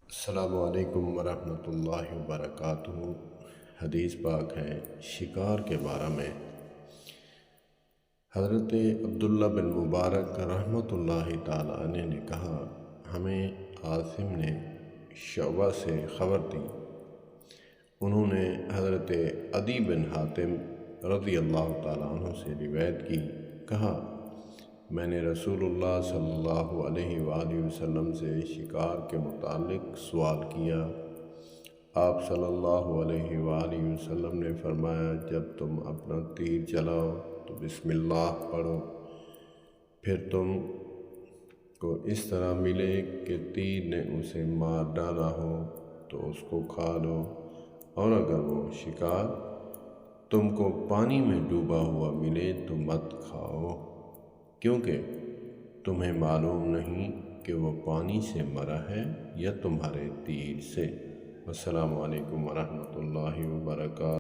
السلام علیکم ورحمۃ اللہ وبرکاتہ۔ حدیث پاک ہے شکار کے بارے میں۔ حضرت عبداللہ بن مبارک رحمۃ اللہ تعالیٰ عنہ نے کہا، ہمیں عاصم نے شعبہ سے خبر دی، انہوں نے حضرت عدی بن حاتم رضی اللہ تعالیٰ عنہ سے روایت کی، کہا میں نے رسول اللہ صلی اللہ علیہ وآلہ وسلم سے شکار کے متعلق سوال کیا۔ آپ صلی اللہ علیہ وآلہ وسلم نے فرمایا، جب تم اپنا تیر چلاؤ تو بسم اللہ پڑھو، پھر تم کو اس طرح ملے کہ تیر نے اسے مار ڈالا ہو تو اس کو کھا لو، اور اگر وہ شکار تم کو پانی میں ڈوبا ہوا ملے تو مت کھاؤ، کیونکہ تمہیں معلوم نہیں کہ وہ پانی سے مرا ہے یا تمہارے تیر سے۔ السلام علیکم ورحمۃ اللہ وبرکاتہ۔